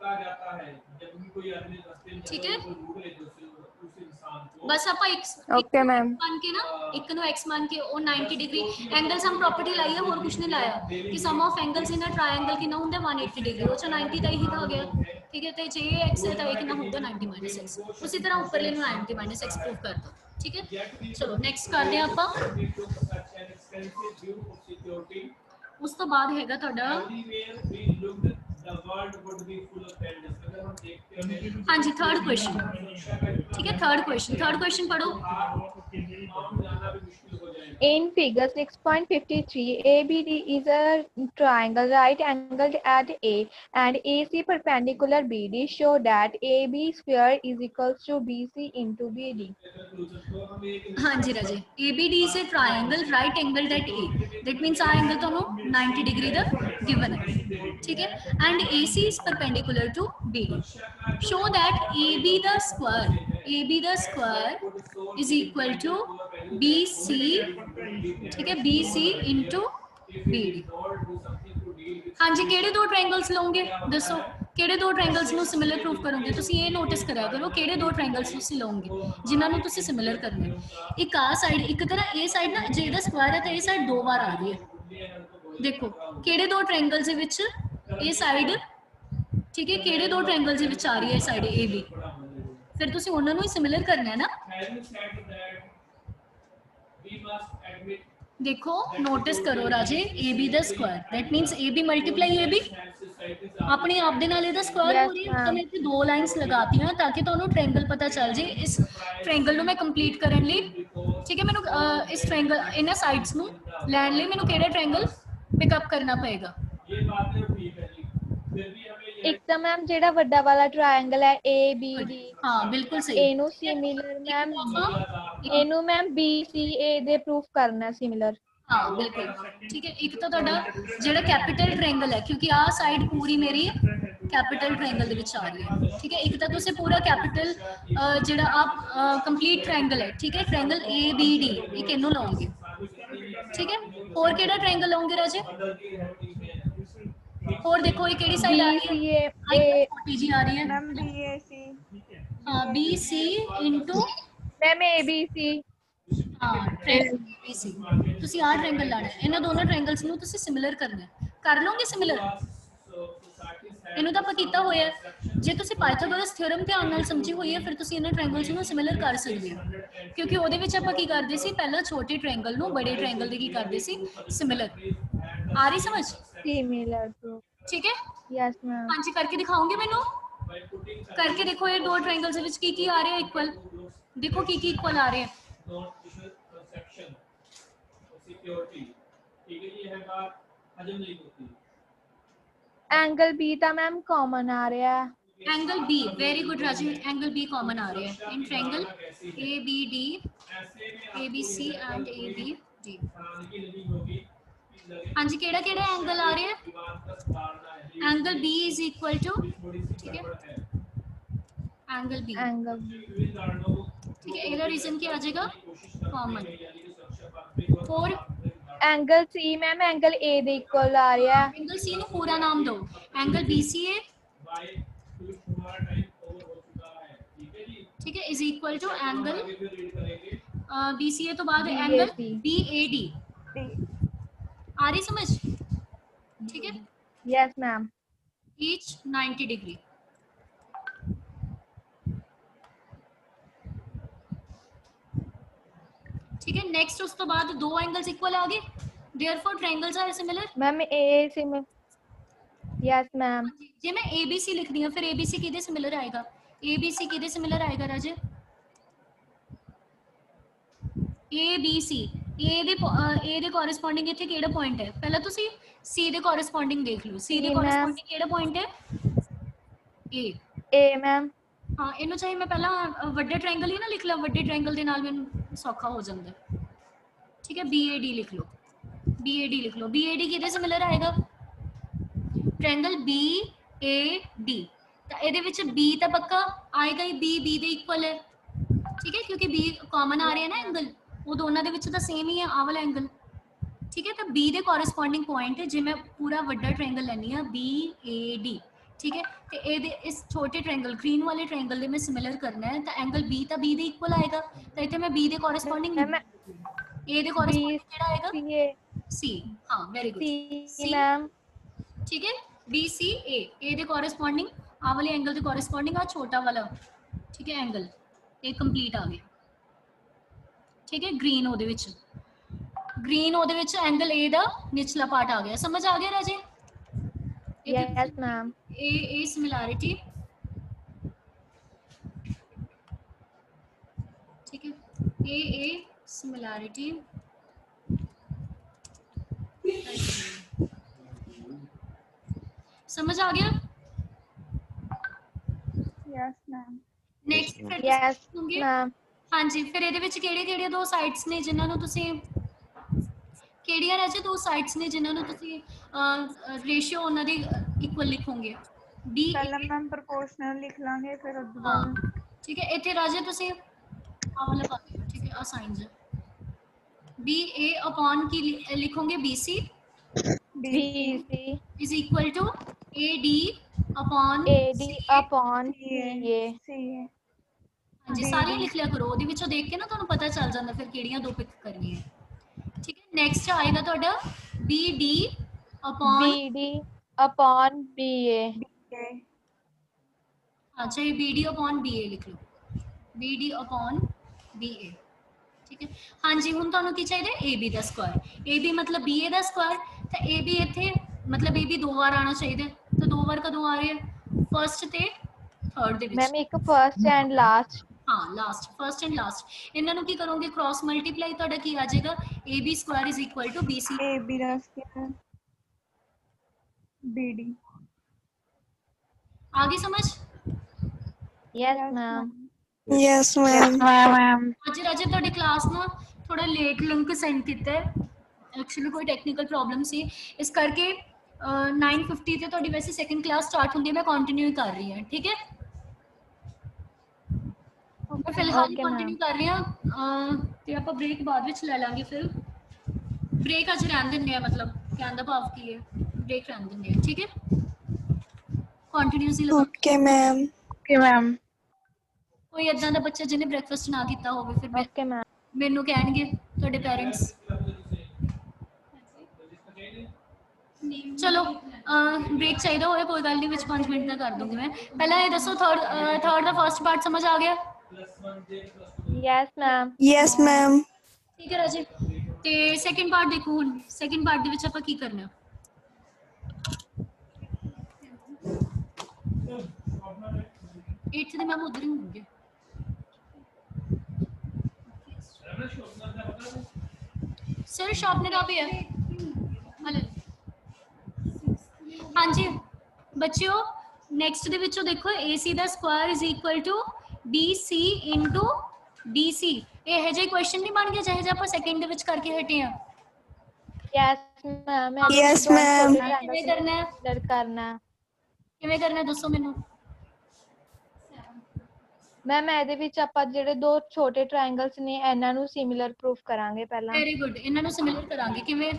कहा जाता है जब भी कोई आदमी रास्ते में ठीक है? रोक ले तो उस इंसान को बस ਆਪਾਂ x Okay, ma'am. मान के ना ਇੱਕ ਨੂੰ x मान के ਉਹ 90 डिग्री एंगल्स हम प्रॉपर्टी ਲਾਈ ਹੈ, ਹੋਰ ਕੁਝ ਨਹੀਂ ਲਾਇਆ ਕਿ sum of angles in a triangle ਕਿੰਨਾ ਹੁੰਦਾ 180 डिग्री, ਉਹ ਚ 90 ਦਾ ਹੀ ਤਾਂ ਗਿਆ। ठीक है, तो जे x है तो ये कितना होगा 90 - x, उसी तरह ऊपर ले 90 - x प्रूव कर दो। ठीक है, चलो नेक्स्ट करते हैं ਆਪਾਂ। ਉਸ ਤੋਂ ਬਾਅਦ ਹੈਗਾ ਤੁਹਾਡਾ हाँ जी थर्ड क्वेश्चन। ठीक है, थर्ड क्वेश्चन पढ़ो। In figure 6.53, ABD is a triangle right angled at A and AC perpendicular BD. Show that AB square is equals to BC into BD. हाँ जी राजे, ABD is a triangle right angled at A. That means आ angle दोनों 90 degree दा given है। ठीक है, and AC is perpendicular to BD. Show that AB the square is equal to BC। ठीक है, BC into BD। हाँ जी, ਕਿਹੜੇ ਦੋ ट्रायंगल्स ਲਓਗੇ ਦੱਸੋ, ਕਿਹੜੇ ਦੋ ट्रायंगल्स ਨੂੰ ਸਿਮਿਲਰ ਪ੍ਰੂਫ ਕਰੋਗੇ? ਤੁਸੀਂ ਇਹ ਨੋਟਿਸ ਕਰਿਆ ਕਰੋ ਕਿਹੜੇ ਦੋ ट्रायंगल्स ਤੁਸੀਂ ਲਓਗੇ ਜਿਨ੍ਹਾਂ ਨੂੰ ਤੁਸੀਂ ਸਿਮਿਲਰ ਕਰਨਾ ਹੈ। ਇੱਕ ਆ ਸਾਈਡ, ਇੱਕ ਤਰ੍ਹਾਂ ਇਹ ਸਾਈਡ ਨਾ ਜੇ ਇਹਦਾ ਸਕੁਆਇਰ ਹੈ ਤਾਂ ਇਹ ਸਾਈਡ ਦੋ ਵਾਰ ਆ ਰਹੀ ਹੈ। ਦੇਖੋ ਕਿਹੜੇ ਦੋ ट्रायंगल्स ਦੇ ਵਿੱਚ ਇਹ ਸਾਈਡ, ਠੀਕ ਹੈ, ਕਿਹੜੇ ਦੋ ट्रायंगल्स ਦੇ ਵਿੱਚ ਆ ਰਹੀ ਹੈ ਇਹ ਸਾਈਡ AB, ਫਿਰ ਤੁਸੀਂ ਉਹਨਾਂ ਨੂੰ ਹੀ ਸਿਮਿਲਰ ਕਰਨਾ ਹੈ ਨਾ। देखो नोटिस करो राजे, AB ਦਾ Square that means AB multiply AB ਆਪਣੇ ਆਪ ਦੇ ਨਾਲ ਇਹਦਾ ਸਕੁਆਇਰ ਹੋ ਰਹੀ ਹੈ। ਤਾਂ ਮੈਂ ਇੱਥੇ ਦੋ ਲਾਈਨਸ ਲਗਾਤੀਆਂ ਤਾਂ ਕਿ ਤੁਹਾਨੂੰ ਟ੍ਰਾਇੰਗਲ ਪਤਾ ਚੱਲ ਜੇ। ਇਸ ਟ੍ਰਾਇੰਗਲ ਨੂੰ ਮੈਂ ਕੰਪਲੀਟ ਕਰਨ ਲਈ, ਠੀਕ ਹੈ, ਮੈਨੂੰ ਇਸ ਟ੍ਰਾਇੰਗਲ ਇਹਨਾਂ ਸਾਈਡਸ ਨੂੰ ਲੈਣ ਲਈ ਮੈਨੂੰ ਕਿਹੜਾ ਟ੍ਰਾਇੰਗਲ ਪਿਕ ਅਪ ਕਰਨਾ ਪਏਗਾ। ਇੱਕ ਤਾਂ ਮੈਮ ਜਿਹੜਾ ਵੱਡਾ ਵਾਲਾ ਟ੍ਰਾਇੰਗਲ ਹੈ ABD, ਹਾਂ ਬਿਲਕੁਲ ਸਹੀ। ਇਹਨੂੰ ਸਿਮਿਲਰ ਮੈਮ, ਇਹਨੂੰ ਮੈਮ BCA ਦੇ ਪ੍ਰੂਫ ਕਰਨਾ ਸਿਮਿਲਰ। हाँ बिल्कुल ठीक है, एक तो ਤੁਹਾਡਾ ਜਿਹੜਾ ਕੈਪੀਟਲ ਟ੍ਰਾਇੰਗਲ ਹੈ ਕਿਉਂਕਿ ਆਹ ਸਾਈਡ ਪੂਰੀ ਮੇਰੀ ਕੈਪੀਟਲ ਟ੍ਰਾਇੰਗਲ ਦੇ ਵਿੱਚ ਆ ਰਹੀ ਹੈ। ਠੀਕ ਹੈ, ਇੱਕ ਤਾਂ ਤੁਸੀਂ ਪੂਰਾ ਕੈਪੀਟਲ ਜਿਹੜਾ ਆਪ ਕੰਪਲੀਟ ਟ੍ਰਾਇੰਗਲ ਹੈ, ਠੀਕ ਹੈ, ਟ੍ਰਾਇੰਗਲ ABD ਇੱਕ ਇਹਨੂੰ ਲਓਗੇ। ਠੀਕ ਹੈ, ਹੋਰ ਕਿਹੜਾ ਟ੍ਰਾਇੰਗਲ ਲਓਗੇ ਰਾਜੇ? ਹੋਰ ਦੇਖੋ ਇਹ ਕਿਹੜੀ ਸਾਈਡ ਆ ਰਹੀ ਹੈ? ਛੋਟੀ ਜੀ ਆ ਰਹੀ ਹੈ मैम BAC। ਹਾਂ BC into ਮੈਮ ABC। ਹਾਂ ਟ੍ਰਾਇੰਗਲ ABC। ਤੁਸੀਂ ਆਹ ਟ੍ਰਾਇੰਗਲ ਲਾਣਾ ਹੈ, ਇਹਨਾਂ ਦੋਨੋਂ ਟ੍ਰਾਇੰਗਲਸ ਨੂੰ ਤੁਸੀਂ ਸਿਮਿਲਰ ਕਰਨਾ ਹੈ। ਕਰ ਲਓਗੇ ਸਿਮਿਲਰ? ਇਹਨੂੰ ਤਾਂ ਆਪਾਂ ਕੀਤਾ ਹੋਇਆ ਹੈ। ਜੇ ਤੁਸੀਂ ਪਾਇਥਾਗੋਰਸ ਥਿਓਰਮ ਧਿਆਨ ਨਾਲ ਸਮਝੀ ਹੋਈ ਹੈ ਫਿਰ ਤੁਸੀਂ ਇਹਨਾਂ ਟ੍ਰਾਇੰਗਲਸ ਨੂੰ ਸਿਮਿਲਰ ਕਰ ਸਕਦੇ ਹੋ, ਕਿਉਂਕਿ ਉਹਦੇ ਵਿੱਚ ਆਪਾਂ ਕੀ ਕਰਦੇ ਸੀ, ਪਹਿਲਾਂ ਛੋਟੇ ਟ੍ਰਾਇੰਗਲ ਨੂੰ ਬੜੇ ਟ੍ਰਾਇੰਗਲ ਦੇ ਕੀ ਕਰਦੇ ਸੀ, ਸਿਮਿਲਰ। ਆ ਰਹੀ ਸਮਝ? Similar proof. ਠੀਕ ਹੈ, ਯੈਸ ਮੈਮ। ਹਾਂਜੀ ਕਰਕੇ ਦਿਖਾਓਗੇ ਮੈਨੂੰ? ਕਰਕੇ ਦੇਖੋ ਇਹ ਦੋ ਟ੍ਰਾਇੰਗਲਸ ਦੇ ਵਿੱਚ ਕੀ ਕੀ ਆ ਰਿਹਾ ਇਕੁਅਲ, ਦੇਖੋ ਕੀ ਕੀ ਇਕੁਅਲ ਆ ਰਿਹਾ। एंगल B ਤਾਂ ਮੈਮ ਕਾਮਨ ਆ ਰਿਹਾ ਹੈ। Angle B, very good Raju, angle B common आ रहा है in triangle ABD, ABC and ABD। हाँ जी, केड़ा केड़ा एंगल आ रहा है? Angle B is equal to, ठीक है, एंगल B, एंगल ठीक है, ਇਹਦਾ रीजन ਕੀ ਆ ਜਾਏਗਾ? कॉमन। और angle C ma'am angle A ਦੇ ਇਕੁਅਲ ਆ ਰਿਹਾ ਹੈ। एंगल C ਨੂੰ ਪੂਰਾ ਨਾਮ ਦਿਓ, एंगल BCA, ठीक है, is equal to angle BCA तो बाद एंगल BAD। आ रही समझ? ठीक है, यस मैम। ईच 90 डिग्री। ठीक है, नेक्स्ट उस तो बाद दो एंगल्स इक्वल आ गए, therefore triangles are similar. Ma'am A similar, yes ma'am. जे मैं ABC लिख दी हूं फिर ABC किदे सिमिलर आएगा? ABC किदे सिमिलर आएगा राजे? ABC A ਦੇ ਕੋਰਸਪੋਂਡਿੰਗ ਇੱਥੇ ਕਿਹੜਾ ਪੁਆਇੰਟ ਹੈ? ਪਹਿਲਾਂ ਤੁਸੀਂ C ਦੇ ਕੋਰਸਪੋਂਡਿੰਗ ਦੇਖ ਲਓ। C ਦੇ ਕੋਰਸਪੋਂਡਿੰਗ ਕਿਹੜਾ ਪੁਆਇੰਟ ਹੈ? A ma'am. ਹਾਂ, ਇਹਨੂੰ ਚਾਹੀ ਮੈਂ ਪਹਿਲਾਂ ਵੱਡੇ ਟ੍ਰਾਇੰਗਲ ਹੀ ਨਾ ਲਿਖ ਲਾਂ, ਵੱਡੇ ਟ੍ਰਾਇੰਗਲ ਦੇ ਨਾਲ ਮੈਨੂੰ ਸੌਖਾ ਹੋ ਜਾਂਦਾ। ਠੀਕ ਹੈ, BAD ਲਿਖ ਲਓ, BAD लिख लो। BAD किहदे सिमिलर आएगा? Triangle BAD। ਤਾਂ ਇਹਦੇ ਵਿੱਚ B ਤਾਂ ਪੱਕਾ ਆਏਗਾ ਹੀ, B ਦੇ ਇਕੁਅਲ ਹੈ, ਠੀਕ ਹੈ, ਕਿਉਂਕਿ B ਕਾਮਨ ਆ ਰਿਹਾ ਨਾ ਐਂਗਲ, ਉਹ ਦੋਨਾਂ ਦੇ ਵਿੱਚ ਤਾਂ ਸੇਮ ਹੀ ਹੈ ਆਹ ਵਾਲਾ ਐਂਗਲ, ਠੀਕ ਹੈ। ਤਾਂ B ਦੇ ਕੋਰਸਪੋਂਡਿੰਗ ਪੁਆਇੰਟ ਜੇ ਮੈਂ ਪੂਰਾ ਵੱਡਾ ਟ੍ਰਾਇੰਗਲ ਲੈਣੀ ਆ BAD, ਠੀਕ ਹੈ, ਤੇ ਇਹਦੇ ਇਸ ਛੋਟੇ ਟ੍ਰਾਇੰਗਲ ਗ੍ਰੀਨ ਵਾਲੇ ਟ੍ਰਾਇੰਗਲ ਦੇ ਮੈਂ ਸਿਮਿਲਰ ਕਰਨਾ ਹੈ, ਤਾਂ ਐਂਗਲ B ਤਾਂ B ਦੇ ਇਕੁਅਲ ਆਏਗਾ, ਤਾਂ ਇੱਥੇ ਮੈਂ B ਦੇ ਕੋਰਸਪੋਂਡਿੰਗ मैम A ਦੇ ਕੋਰਸਪੋਂਡਿੰਗ ਕਿਹੜਾ ਆਏਗਾ? BCA C। ਹਾਂ ਵੈਰੀ ਗੁੱਡ, C मैम ठीक है, BCA A ਦੇ ਕੋਰਸਪੋਂਡਿੰਗ ਆ ਵਾਲੇ ਐਂਗਲ ਦੇ ਕੋਰਸਪੋਂਡਿੰਗ ਆ ਛੋਟਾ ਵਾਲਾ, ਠੀਕ ਹੈ, ਐਂਗਲ ਇਹ ਕੰਪਲੀਟ ਆ ਗਿਆ, ਠੀਕ ਹੈ। ਗ੍ਰੀਨ ਉਹਦੇ ਵਿੱਚ ਐਂਗਲ A ਦਾ ਨਿਚਲਾ ਪਾਰਟ ਆ ਗਿਆ, ਸਮਝ ਆ ਗਿਆ ਰਾਜੇ? yes मैम A सिमिलैरिटी, ठीक है, A सिमिलैरिटी समझ आ गया? Yes ma'am. नेक्स्ट फिर yes होंगे मैम हाँ जी। फिर ਇਹਦੇ ਵਿੱਚ ਕਿਹੜੇ ਦੋ ਸਾਈਡਸ ਨੇ ਜਿਨ੍ਹਾਂ ਨੂੰ ਤੁਸੀਂ ਕਿਹੜੀਆਂ ਰਾਜੇ ਦੋ ਸਾਈਡਸ ਨੇ ਜਿਨ੍ਹਾਂ ਨੂੰ ਤੁਸੀਂ ਰੇਸ਼ੀਓ ਉਹਨਾਂ ਦੀ ਇਕੁਅਲ ਲਿਖੋਗੇ? B पहला मैम प्रोपोर्शनल लिख लांगे फिर उसके हाँ बाद ठीक है, ਇੱਥੇ ਰਾਜੇ ਤੁਸੀਂ ਆਹ ਵਾਲਾ ਪਾ ਦਿਓ, ਠੀਕ ਹੈ, ਆ ਸਾਈਨਸ BA अपॉन की लिखोगे BC BC is equal to AD upon AD CA। upon CA CA हाँ जी, सारे लिख लिया करो, ਉਹਦੇ ਵਿੱਚੋਂ ਦੇਖ ਕੇ ਨਾ ਤੁਹਾਨੂੰ ਪਤਾ ਚੱਲ ਜਾਂਦਾ ਫਿਰ ਕਿਹੜੀਆਂ ਦੋ ਪਿਕ ਕਰਨੀਆਂ, ਠੀਕ ਹੈ। ਨੈਕਸਟ ਆਏਗਾ ਤੁਹਾਡਾ BD upon BD upon BA BA अच्छा ये BD upon BA लिख लो, BD upon BA, ठीक है। हाँ जी, ਹੁਣ ਤੁਹਾਨੂੰ ਕੀ ਚਾਹੀਦਾ? AB ਦਾ ਸਕੁਆਇਰ। AB ਮਤਲਬ BA ਦਾ ਸਕੁਆਇਰ, ਤਾਂ AB ਇੱਥੇ ਮਤਲਬ AB ਦੋ ਵਾਰ ਆਣਾ ਚਾਹੀਦਾ, ਤਾਂ ਦੋ ਵਾਰ ਕਦੋਂ ਆ ਰਿਹਾ? ਫਰਸਟ ਤੇ ਥਰਡ ਦੇ ਵਿੱਚ। मैम एक first and last ਹਾਂ ਲਾਸਟ, ਫਰਸਟ ਐਂਡ ਲਾਸਟ। ਇਹਨਾਂ ਨੂੰ ਕੀ ਕਰੋਗੇ? ਕ੍ਰਾਸ ਮਲਟੀਪਲਾਈ, ਤੁਹਾਡਾ ਕੀ ਆ ਜਾਏਗਾ? AB square is equal to BC। AB ਦਾ ਸਕੁਆਇਰ BD ਆ ਗਈ ਸਮਝ? yes ma'am yes ma'am. ਅੱਜ ਰਾਜੇ ਤੁਹਾਡੀ ਕਲਾਸ ਨਾ ਥੋੜਾ ਲੇਟ ਲਿੰਕ ਸੈਂਡ ਕੀਤਾ ਹੈ, ਐਕਚੁਅਲੀ ਕੋਈ ਟੈਕਨੀਕਲ ਪ੍ਰੋਬਲਮ ਸੀ, ਇਸ ਕਰਕੇ 9:50 ਤੇ ਤੁਹਾਡੀ ਵੈਸੇ ਸੈਕੰਡ ਕਲਾਸ ਸਟਾਰਟ ਹੁੰਦੀ ਹੈ, ਮੈਂ ਕੰਟੀਨਿਊ ਕਰ ਰਹੀ ਹਾਂ, ਠੀਕ ਹੈ। ਮੈਂ ਫਿਲਹਾਲ Okay, ਕੰਟੀਨਿਊ ਕਰ ਰਹੀ ਹਾਂ, ਤੇ ਆਪਾਂ ਬ੍ਰੇਕ ਬਾਅਦ ਵਿੱਚ ਲੈ ਲਾਂਗੇ। ਫਿਰ ਬ੍ਰੇਕ ਅੱਜ ਰਹਿਣ ਦਿੰਦੇ ਆ, ਮਤਲਬ ਕਹਿਣ ਦਾ ਭਾਵ ਕੀ ਹੈ, ਬ੍ਰੇਕ ਰਹਿਣ ਦਿੰਦੇ ਆ, ਠੀਕ ਹੈ। ਕੰਟੀਨਿਊਸਲੀ ਲਗਾ ओके मैम ਕੋਈ ਇਦਾਂ ਦਾ ਬੱਚਾ ਜਿਹਨੇ ਬ੍ਰੇਕਫਾਸਟ ਨਾ ਕੀਤਾ ਹੋਵੇ, ਫਿਰ okay मैम ਮੈਨੂੰ ਕਹਿਣਗੇ ਤੁਹਾਡੇ ਪੈਰੈਂਟਸ। ਚਲੋ ਬ੍ਰੇਕ ਚਾਹੀਦਾ ਹੋਵੇ ਕੋਈ ਗੱਲ ਨਹੀਂ, ਵਿੱਚ 5 ਮਿੰਟ ਦਾ ਕਰ ਦੂੰਗੀ ਮੈਂ। ਪਹਿਲਾਂ ਇਹ ਦੱਸੋ ਥਰਡ ਦਾ ਫਰਸਟ ਪਾਰਟ ਸਮਝ ਆ ਗਿਆ? yes ma'am yes ma'am. ਠੀਕ ਹੈ ਰਾਜੇ। ਤੇ ਸੈਕਿੰਡ ਪਾਰਟ ਦੇਖੋ, ਹੁਣ ਸੈਕਿੰਡ ਪਾਰਟ ਦੇ ਵਿੱਚ ਆਪਾਂ ਕੀ ਕਰਨਾ? एट्थ ਦੇ ਮੈਮ ਉਧਰ ਹੀ ਹੋਣਗੇ। सर शार्पनर आप ही है? हले हाँ जी बच्चों, नेक्स्ट ਦੇ ਵਿੱਚੋਂ ਦੇਖੋ AC ਦਾ square is equal to BC into DC। ਇਹ ਜਿਹੇ ਕੁਐਸਚਨ ਨਹੀਂ ਬਣ ਗਿਆ ਜਿਹੇ ਜਿਹੇ ਆਪਾਂ ਸੈਕਿੰਡ ਦੇ ਵਿੱਚ ਕਰਕੇ ਹਟੇ ਆ। yes ma'am Yes, ma'am। ਕਿਵੇਂ ਕਰਨਾ ਹੈ? ਕਿਵੇਂ ਕਰਨਾ ਹੈ ਦੱਸੋ ਮੈਨੂੰ। ਮੈਮ ਇਹਦੇ ਵਿੱਚ ਆਪਾਂ ਜਿਹੜੇ ਦੋ ਛੋਟੇ ਟ੍ਰਾਇੰਗਲਸ ਨੇ ਇਹਨਾਂ ਨੂੰ ਸਿਮਿਲਰ ਪ੍ਰੂਫ ਕਰਾਂਗੇ ਪਹਿਲਾਂ। ਵੈਰੀ ਗੁੱਡ, ਇਹਨਾਂ ਨੂੰ ਸਿਮਿਲਰ ਕਰਾਂਗੇ ਕਿਵੇਂ?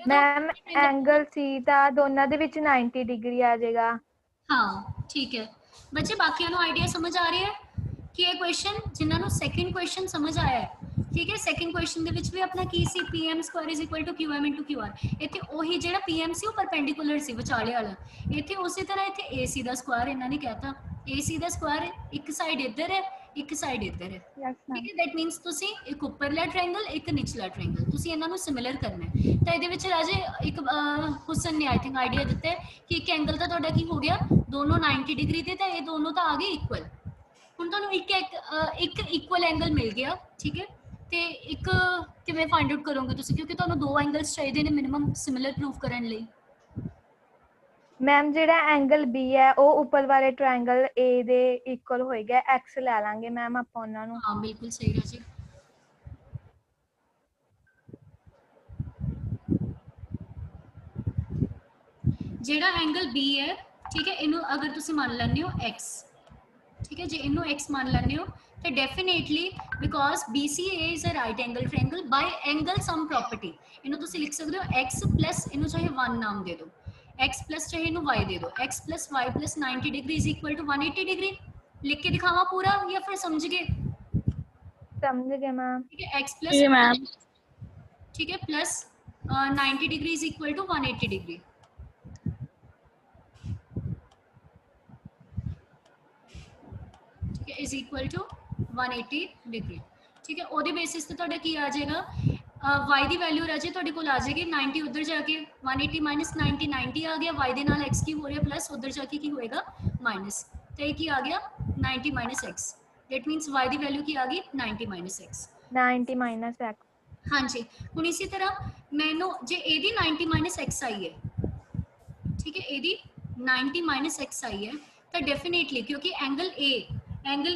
ਮੈਮ ਐਂਗਲ C ਦਾ ਦੋਨਾਂ ਦੇ ਵਿੱਚ 90 ਡਿਗਰੀ ਆ ਜਾਏਗਾ। ਹਾਂ ਠੀਕ ਹੈ ਬੱਚੇ, ਬਾਕੀਆਂ ਨੂੰ ਆਈਡੀਆ ਸਮਝ ਆ ਰਿਹਾ ਹੈ ਕਿ ਇਹ ਕੁਐਸਚਨ ਜਿਨ੍ਹਾਂ ਨੂੰ ਸੈਕਿੰਡ ਕੁਐਸਚਨ ਸਮਝ ਆਇਆ ਹੈ, ਠੀਕ ਹੈ। ਸੈਕਿੰਡ ਕੁਐਸਚਨ ਦੇ ਵਿੱਚ ਵੀ ਆਪਣਾ ਕੀ ਸੀ? PM square is equal to QM into QR। ਇੱਥੇ ਉਹੀ ਜਿਹੜਾ PM ਸੀ ਉਹ ਪਰਪੈਂਡੀਕੂਲਰ ਸੀ ਵਿਚਾਲੇ ਵਾਲਾ, ਇੱਥੇ ਉਸੇ ਤਰ੍ਹਾਂ ਇੱਥੇ AC ਦਾ ਸਕੁਆਇਰ ਇਹਨਾਂ ਨੇ ਕਹਿਤਾ। AC ਦਾ ਸਕੁਆਇਰ ਇੱਕ ਸਾਈਡ ਇੱਧਰ ਹੈ, ਇੱਕ ਸਾਈਡ ਇੱਧਰ ਹੈ, ਠੀਕ ਹੈ। ਦੈਟ ਮੀਨਸ ਤੁਸੀਂ ਇੱਕ ਉੱਪਰਲਾ ਟ੍ਰਾਇੰਗਲ ਇੱਕ ਨਿਚਲਾ ਟ੍ਰਾਇੰਗਲ, ਤੁਸੀਂ ਇਹਨਾਂ ਨੂੰ ਸਿਮਿਲਰ ਕਰਨਾ ਹੈ। ਤਾਂ ਇਹਦੇ ਵਿੱਚ ਰਾਜੇ ਇੱਕ ਹੁਸਨ ਨੇ ਆਈ ਥਿੰਕ ਆਈਡੀਆ ਦਿੱਤਾ ਹੈ ਕਿ ਇੱਕ ਐਂਗਲ ਤਾਂ ਤੁਹਾਡਾ ਕੀ ਹੋ ਗਿਆ, ਦੋਨੋਂ 90 ਡਿਗਰੀ ਤੇ, ਤਾਂ ਇਹ ਦੋਨੋਂ ਤਾਂ ਆ ਗਏ ਇਕੁਅਲ। ਹੁਣ ਤੁਹਾਨੂੰ ਇੱਕ ਇਕੁਅਲ ਐਂਗਲ ਮਿਲ ਗਿਆ, ਠੀਕ ਹੈ। ਤੇ ਇੱਕ ਕਿਵੇਂ ਫਾਈਂਡ ਆਊਟ ਕਰੋਗੇ ਤੁਸੀਂ, ਕਿਉਂਕਿ ਤੁਹਾਨੂੰ ਦੋ ਐਂਗਲਸ ਚਾਹੀਦੇ ਨੇ ਮਿਨੀਮਮ ਸਿਮਿਲਰ ਪ੍ਰੂਫ ਕਰਨ ਲਈ। ਮੈਮ ਜਿਹੜਾ ਐਂਗਲ B ਹੈ ਉਹ ਉੱਪਰ ਵਾਲੇ ਟ੍ਰਾਇੰਗਲ A ਦੇ ਇਕੁਅਲ ਹੋਏਗਾ, X ਲੈ ਲਾਂਗੇ ਮੈਮ ਆਪਾਂ ਉਹਨਾਂ ਨੂੰ। ਹਾਂ ਬਿਲਕੁਲ ਸਹੀ ਰਾਜੇ। ਜਿਹੜਾ ਐਂਗਲ B ਹੈ ਠੀਕ ਹੈ ਇਹਨੂੰ ਅਗਰ ਤੁਸੀਂ ਮੰਨ ਲੈਂਦੇ ਹੋ x ਠੀਕ ਹੈ ਜੇ ਇਹਨੂੰ x ਮੰਨ ਲੈਂਦੇ ਹੋ ਤੇ definitely because BCA is a right angle triangle by angle sum property ਇਹਨੂੰ ਤੁਸੀਂ ਲਿਖ ਸਕਦੇ ਹੋ x ਪਲੱਸ ਇਹਨੂੰ ਚਾਹੇ 1 ਨਾਮ ਦੇ ਦਿਓ x ਪਲੱਸ ਚਾਹੇ ਇਹਨੂੰ y ਦੇ ਦਿਓ x plus y plus 90 degree is equal to 180 degree ਲਿਖ ਕੇ ਦਿਖਾਵਾਂ ਪੂਰਾ ਜਾਂ ਫਿਰ ਸਮਝ ਗਏ समझ गए मैम। ठीक है x प्लस ठीक है plus 90 degree is equal to 180 degree ठीक है इज इक्वल टू 180 डिग्री ठीक है ਉਹਦੇ ਬੇਸਿਸ ਤੇ ਤੁਹਾਡਾ ਕੀ ਆ ਜਾਏਗਾ y ਦੀ ਵੈਲਿਊ ਰਾਜੇ ਤੁਹਾਡੇ ਕੋਲ ਆ ਜਾਏਗੀ 90 ਉਧਰ ਜਾ ਕੇ 180 90 90 ਆ ਗਿਆ y ਦੇ ਨਾਲ x ਕੀ ਹੋ ਰਿਹਾ ਪਲੱਸ ਉਧਰ ਜਾ ਕੇ ਕੀ ਹੋਏਗਾ ਮਾਈਨਸ ਤੇ ਇਹ ਕੀ ਆ ਗਿਆ 90 x that means y the value ਕੀ ਆ ਗਈ 90 x 90 minus x। हाँ जी ਹੁਣ ਇਸੇ ਤਰ੍ਹਾਂ ਮੈਨੂੰ ਜੇ ਇਹਦੀ 90 x ਆਈ ਹੈ ਠੀਕ ਹੈ ਇਹਦੀ 90 x ਆਈ ਹੈ ਤਾਂ ਡੈਫੀਨੇਟਲੀ ਕਿਉਂਕਿ ਐਂਗਲ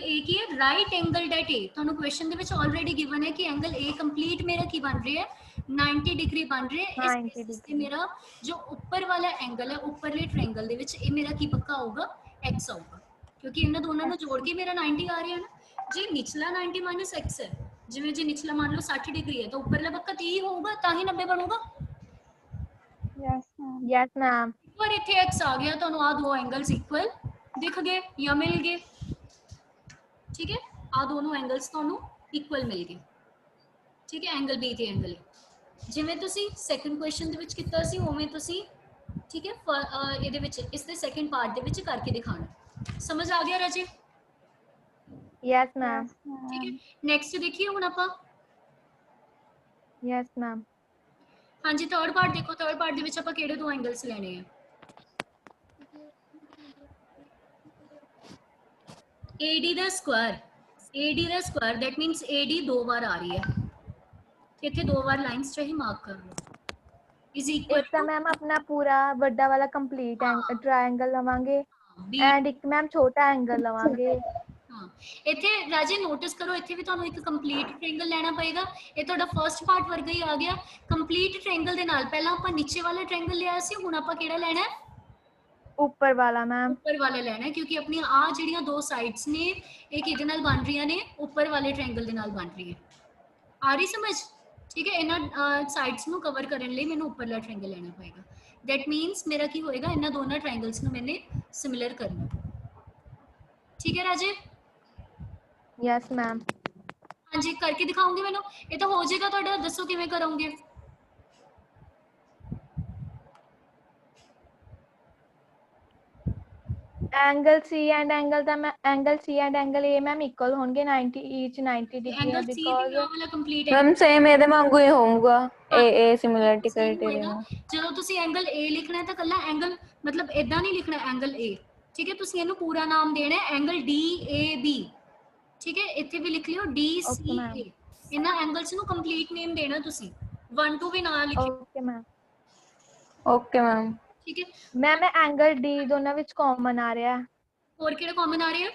A ਕੀ ਹੈ ਰਾਈਟ ਐਂਗਲ ਡੈਟ A ਤੁਹਾਨੂੰ ਕੁਐਸਚਨ ਦੇ ਵਿੱਚ ਆਲਰੇਡੀ ਗਿਵਨ ਹੈ ਕਿ ਐਂਗਲ A ਕੰਪਲੀਟ ਮੇਰਾ ਕੀ ਬਣ ਰਿਹਾ ਹੈ 90 ਡਿਗਰੀ ਬਣ ਰਿਹਾ ਹੈ ਇਸ basis ਤੇ ਮੇਰਾ ਜੋ ਉੱਪਰ ਵਾਲਾ ਐਂਗਲ ਹੈ ਉੱਪਰਲੇ ਟ੍ਰਾਇੰਗਲ ਦੇ ਵਿੱਚ ਇਹ ਮੇਰਾ ਕੀ ਪੱਕਾ ਆਊਗਾ x ਆਊਗਾ ਕਿਉਂਕਿ ਇਹਨਾਂ ਦੋਨਾਂ ਨੂੰ ਜੋੜ ਕੇ ਮੇਰਾ 90 ਆ ਰਿਹਾ ਨਾ ਜੇ ਨਿਚਲਾ 90 x ਹੈ ਜਿਵੇਂ ਜੇ ਨਿਚਲਾ ਮੰਨ ਲਓ 60 ਡਿਗਰੀ ਹੈ ਤਾਂ ਉੱਪਰਲਾ ਪੱਕਾ 30 ਹੋਊਗਾ ਤਾਂ ਹੀ 90 ਬਣੂਗਾ यस मैम। ਪਰ ਇੱਥੇ x ਆ ਗਿਆ ਤੁਹਾਨੂੰ ਆ ਦੋ ਐਂਗਲਸ ਇਕੁਅਲ ਦਿਖ ਗਏ ਜਾਂ ਮਿਲ ਗਏ ਠੀਕ ਹੈ ਆ ਦੋਨੋਂ ਐਂਗਲਸ ਤੁਹਾਨੂੰ ਇਕੁਅਲ ਮਿਲ ਗਏ ਠੀਕ ਹੈ ਐਂਗਲ B ਤੇ ਐਂਗਲ A ਜਿਵੇਂ ਤੁਸੀਂ ਸੈਕੰਡ ਕੁਐਸਚਨ ਦੇ ਵਿੱਚ ਕੀਤਾ ਸੀ ਉਵੇਂ ਤੁਸੀਂ ਠੀਕ ਹੈ ਇਹਦੇ ਵਿੱਚ ਇਸ ਦੇ ਸੈਕੰਡ ਪਾਰਟ ਦੇ ਵਿੱਚ ਕਰਕੇ ਦਿਖਾਣਾ ਸਮਝ ਆ ਗਿਆ ਰਾਜੇ यस मैम। ठीक है नेक्स्ट देखिए हुन आपा यस मैम। हाँ जी थर्ड पार्ट देखो थर्ड पार्ट दे विच आपा किहड़े दो एंगल्स लेने हैं AD दा स्क्वायर दैट मींस AD दो बार आ रही है इत्थे दो बार लाइंस चाहे मार्क कर लो इज इक्वल एक तो मैम अपना पूरा बड़ा वाला कंप्लीट ट्रायंगल लवांगे एंड एक मैम छोटा एंगल लवांगे हाँ इत्थे राजे नोटिस करो इत्थे भी ਤੁਹਾਨੂੰ ਇੱਕ ਕੰਪਲੀਟ ਟ੍ਰਾਇੰਗਲ ਲੈਣਾ ਪਏਗਾ ਇਹ ਤੁਹਾਡਾ ਫਰਸਟ ਪਾਰਟ ਵਰਗਾ ਹੀ ਆ ਗਿਆ ਕੰਪਲੀਟ ਟ੍ਰਾਇੰਗਲ ਦੇ ਨਾਲ ਪਹਿਲਾਂ ਆਪਾਂ ਨੀਚੇ ਵਾਲਾ ਟ੍ਰਾਇੰਗਲ ਲਿਆ ਸੀ ਹੁਣ ਆਪਾਂ ਕਿਹੜਾ ਲੈਣਾ ਹੈ ऊपर वाला मैम। ऊपर वाला लेना है क्योंकि अपनी आ ਜਿਹੜੀਆਂ ਦੋ ਸਾਈਡਸ ਨੇ ਇਹ ਕਿਹਦੇ ਨਾਲ ਬਣ ਰਹੀਆਂ ਨੇ ਉੱਪਰ ਵਾਲੇ ਟ੍ਰਾਇੰਗਲ ਦੇ ਨਾਲ ਬਣ ਰਹੀ ਹੈ ਆ ਰਹੀ ਸਮਝ ਠੀਕ ਹੈ ਇਹਨਾਂ ਸਾਈਡਸ ਨੂੰ ਕਵਰ ਕਰਨ ਲਈ ਮੈਨੂੰ ਉੱਪਰਲਾ ਟ੍ਰਾਇੰਗਲ ਲੈਣਾ ਪਏਗਾ that means ਮੇਰਾ ਕੀ ਹੋਏਗਾ ਇਹਨਾਂ ਦੋਨਾਂ ਟ੍ਰਾਇੰਗਲਸ ਨੂੰ ਮੈਨੇ ਸਿਮਿਲਰ ਕਰਨਾ ਠੀਕ ਹੈ ਰਾਜੇ यस मैम। हाँ जी करके दिखाऊंगी मैंने ये तो हो जाएगा ਤੁਹਾਡਾ ਦੱਸੋ ਕਿਵੇਂ ਕਰੋਗੇ एंगल C एंड एंगल दा मैं angle C and angle A ma'am equal होंगे 90 ईच 90 डिग्री एंगल C भी बिकॉज़ ਵਾਲਾ ਕੰਪਲੀਟ ਹੈ मैम सेम ਇਹਦੇ ਵਾਂਗੂ ਹੀ ਹੋਊਗਾ ए सिमिलरिटी Same क्राइटेरिया ਹੋਏਗਾ। ਜਦੋਂ ਤੁਸੀਂ ਐਂਗਲ A ਲਿਖਣਾ ਹੈ ਤਾਂ ਕੱਲਾ ਐਂਗਲ ਮਤਲਬ ਇਦਾਂ ਨਹੀਂ ਲਿਖਣਾ ਐਂਗਲ A ਠੀਕ ਹੈ ਤੁਸੀਂ ਇਹਨੂੰ ਪੂਰਾ ਨਾਮ ਦੇਣਾ ਹੈ ਐਂਗਲ DAB ਠੀਕ ਹੈ ਇੱਥੇ ਵੀ ਲਿਖ ਲਿਓ DCA ਇਹਨਾਂ ਐਂਗਲਸ ਨੂੰ ਕੰਪਲੀਟ ਨੇਮ ਦੇਣਾ ਤੁਸੀਂ 1 2 ਵੀ ਨਾ ਲਿਖਿਓ ओके मैम ਠੀਕ ਹੈ मैम एंगल D दोनों विच कॉमन आ रहा है ਹੋਰ ਕਿਹੜਾ ਕਾਮਨ ਆ ਰਿਹਾ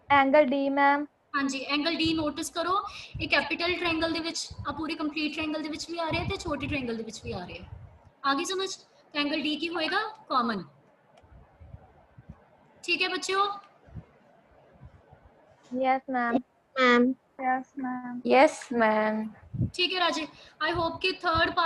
एंगल D मैम। ਹਾਂਜੀ ਐਂਗਲ D ਨੋਟਿਸ ਕਰੋ ਇਹ ਕੈਪੀਟਲ ਟ੍ਰਾਇੰਗਲ ਦੇ ਵਿੱਚ ਆ ਪੂਰੇ ਕੰਪਲੀਟ ਟ੍ਰਾਇੰਗਲ ਦੇ ਵਿੱਚ ਵੀ ਆ ਰਿਹਾ ਤੇ ਛੋਟੇ ਟ੍ਰਾਇੰਗਲ ਦੇ ਵਿੱਚ ਵੀ ਆ ਰਿਹਾ ਆ ਗਈ ਸਮਝ ਐਂਗਲ D ਕੀ ਹੋਏਗਾ ਕਾਮਨ ठीक है बच्चों yes ma'am. Yes ma'am. Yes ma'am ठीक है राजे आई होप कि थर्ड पार्ट